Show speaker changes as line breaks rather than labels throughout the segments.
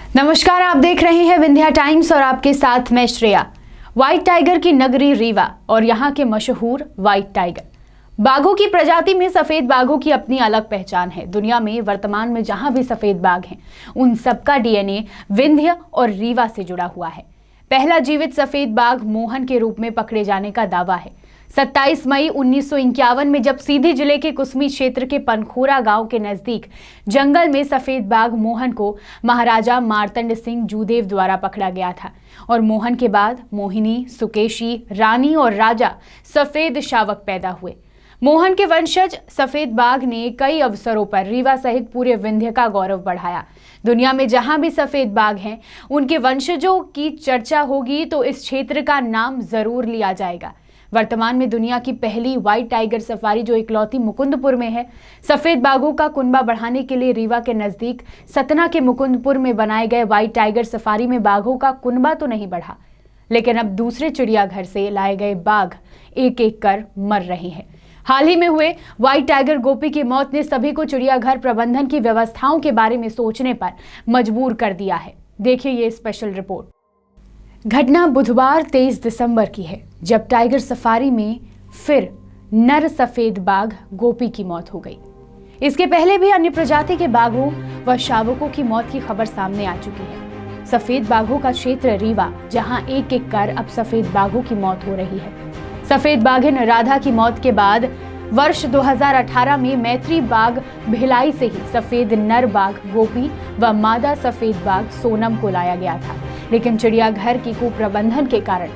नमस्कार, आप देख रहे हैं विंध्या टाइम्स और आपके साथ मैं श्रेया। व्हाइट टाइगर की नगरी रीवा और यहाँ के मशहूर व्हाइट टाइगर बाघों की प्रजाति में सफेद बाघों की अपनी अलग पहचान है। दुनिया में वर्तमान में जहां भी सफेद बाघ हैं, उन सबका डीएनए विंध्य और रीवा से जुड़ा हुआ है। पहला जीवित सफेद बाघ मोहन के रूप में पकड़े जाने का दावा है। 27 मई 1951 में जब सीधी जिले के कुसमी क्षेत्र के पनखोरा गांव के नजदीक जंगल में सफेद बाघ मोहन को महाराजा मार्तंड सिंह जूदेव द्वारा पकड़ा गया था और मोहन के बाद मोहिनी, सुकेशी, रानी और राजा सफेद शावक पैदा हुए। मोहन के वंशज सफेद बाघ ने कई अवसरों पर रीवा सहित पूरे विंध्य का गौरव बढ़ाया। दुनिया में जहां भी सफेद बाघ हैं, उनके वंशजों की चर्चा होगी तो इस क्षेत्र का नाम जरूर लिया जाएगा। वर्तमान में दुनिया की पहली व्हाइट टाइगर सफारी जो इकलौती मुकुंदपुर में है। सफेद बाघों का कुनबा बढ़ाने के लिए रीवा के नजदीक सतना के मुकुंदपुर में बनाए गए व्हाइट टाइगर सफारी में बाघों का कुनबा तो नहीं बढ़ा, लेकिन अब दूसरे चिड़ियाघर से लाए गए बाघ एक एक कर मर रहे हैं। हाल ही में हुए व्हाइट टाइगर गोपी की मौत ने सभी को चिड़ियाघर प्रबंधन की व्यवस्थाओं के बारे में सोचने पर मजबूर कर दिया है। देखिए ये स्पेशल रिपोर्ट। घटना बुधवार 23 दिसंबर की है, जब टाइगर सफारी में फिर नर सफेद बाघ गोपी की मौत हो गई। इसके पहले भी अन्य प्रजाति के बाघों व शावकों की मौत की खबर सामने आ चुकी है। सफेद बाघों का क्षेत्र रीवा, जहां एक एक कर अब सफेद बाघों की मौत हो रही है। सफेद बाघिन राधा की मौत के बाद वर्ष 2018 में मैत्री बाघ भिलाई से ही सफेद नर बाघ गोपी व मादा सफेद बाघ सोनम को लाया गया था, लेकिन चिड़ियाघर की कुप्रबंधन के कारण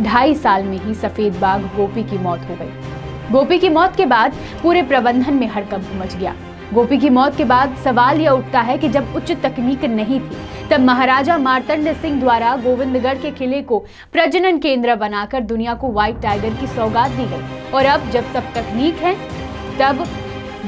2.5 साल में ही सफेद बाघ गोपी की मौत हो गई। गोपी की मौत के बाद पूरे प्रबंधन में हड़कंप मच गया। गोपी की मौत के बाद सवाल यह उठता है कि जब उच्च तकनीक नहीं थी, तब महाराजा मार्तंड सिंह द्वारा गोविंदगढ़ के किले को प्रजनन केंद्र बनाकर दुनिया को व्हाइट टाइगर की सौगात दी गई, और अब जब सब तकनीक है, तब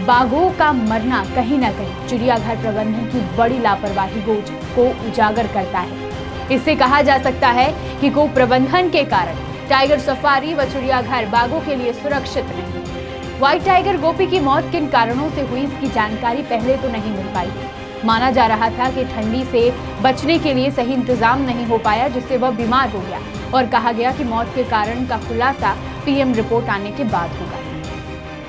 बाघों का मरना कहीं न कहीं चिड़ियाघर प्रबंधन की बड़ी लापरवाही को उजागर करता है। इससे कहा जा सकता है कि कुप्रबंधन के कारण टाइगर सफारी व चिड़ियाघर बाघों के लिए सुरक्षित नहीं। व्हाइट टाइगर गोपी की मौत किन कारणों से हुई, इसकी जानकारी पहले तो नहीं मिल पाई। माना जा रहा था कि ठंडी से बचने के लिए सही इंतजाम नहीं हो पाया, जिससे वह बीमार हो गया, और कहा गया कि मौत के कारण का खुलासा पीएम रिपोर्ट आने के बाद होगा।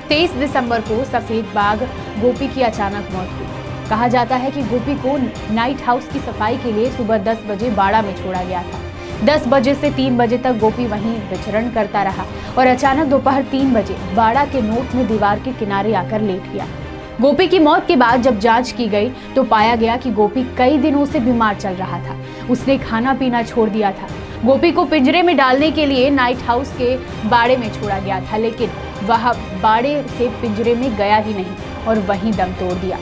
23 दिसंबर को सफेद बाघ गोपी की अचानक मौत हुई। कहा जाता है कि गोपी को नाइट हाउस की सफाई के लिए सुबह 10 बजे बाड़ा में छोड़ा गया था। 10 बजे से 3 बजे तक गोपी वहीं विचरण करता रहा और अचानक दोपहर 3 बजे बाड़ा के नोट में दीवार के किनारे आकर लेट गया। गोपी की मौत के बाद जब जांच की गई तो पाया गया कि गोपी कई दिनों से बीमार चल रहा था। उसने खाना पीना छोड़ दिया था। गोपी को पिंजरे में डालने के लिए नाइट हाउस के बाड़े में छोड़ा गया था, लेकिन वह बाड़े से पिंजरे में गया ही नहीं और वहीं दम तोड़ दिया।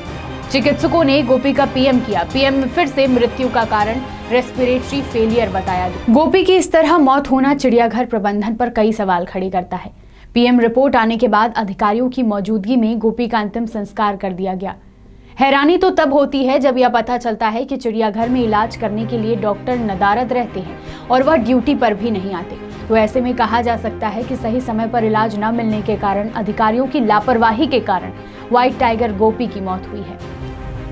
चिकित्सकों ने गोपी का पीएम किया। पीएम में फिर से मृत्यु का कारण रेस्पिरेटरी फेलियर बताया गया। गोपी की इस तरह मौत होना चिड़ियाघर प्रबंधन पर कई सवाल खड़े करता है। पीएम रिपोर्ट आने के बाद अधिकारियों की मौजूदगी में गोपी का अंतिम संस्कार कर दिया गया। हैरानी तो तब होती है जब यह पता चलता है कि चिड़ियाघर में इलाज करने के लिए डॉक्टर नदारद रहते हैं और वह ड्यूटी पर भी नहीं आते। तो ऐसे में कहा जा सकता है कि सही समय पर इलाज न मिलने के कारण, अधिकारियों की लापरवाही के कारण व्हाइट टाइगर गोपी की मौत हुई है।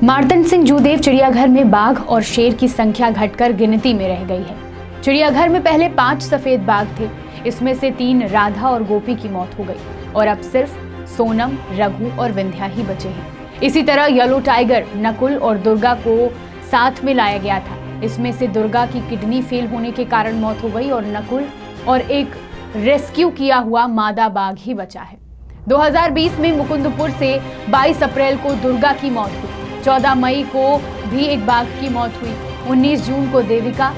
मार्तंड सिंह जूदेव चिड़ियाघर में बाघ और शेर की संख्या घटकर गिनती में रह गई है। चिड़ियाघर में पहले 5 सफेद बाघ थे, इसमें से 3 राधा और गोपी की मौत हो गई और अब सिर्फ सोनम, रघु और विंध्या ही बचे हैं। इसी तरह येलो टाइगर नकुल और दुर्गा को साथ में लाया गया था। इसमें से दुर्गा की किडनी फेल होने के कारण मौत हो गई और नकुल और एक रेस्क्यू किया हुआ मादा बाघ ही बचा है। 2020 में मुकुंदपुर से 22 अप्रैल को दुर्गा की मौत हुई। 14 मई को भी एक बाघ की मौत हुई। 19 जून को देविका,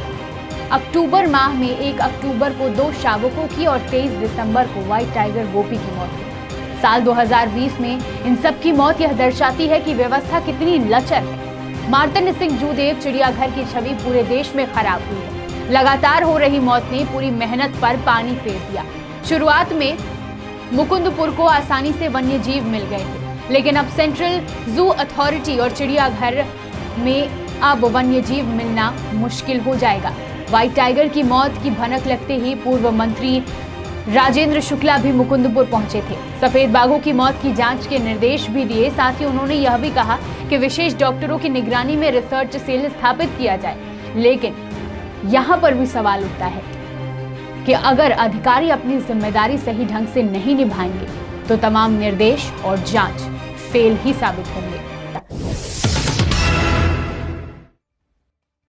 अक्टूबर माह में 1 अक्टूबर को 2 शावकों की और 23 दिसंबर को व्हाइट टाइगर गोपी की मौत हुई। साल 2020 में इन सब की मौत यह दर्शाती है कि व्यवस्था कितनी लचर है। मार्तंड सिंह जूदेव चिड़ियाघर की छवि पूरे देश में खराब हुई है। लगातार हो रही मौत ने पूरी मेहनत पर पानी फेर दिया। शुरुआत में मुकुंदपुर को आसानी से वन्य जीव मिल गए थे, लेकिन अब सेंट्रल जू अथॉरिटी और चिड़ियाघर में अब वन्य जीव मिलना मुश्किल हो जाएगा। व्हाइट टाइगर की मौत की भनक लगते ही पूर्व मंत्री राजेंद्र शुक्ला भी मुकुंदपुर पहुंचे थे। सफेद बाघों की मौत की जांच के निर्देश भी दिए। साथ ही उन्होंने यह भी कहा कि विशेष डॉक्टरों की निगरानी में रिसर्च सेल स्थापित किया जाए। लेकिन यहां पर भी सवाल उठता है कि अगर अधिकारी अपनी जिम्मेदारी सही ढंग से नहीं निभाएंगे तो तमाम निर्देश और जांच फेल ही साबित होंगे।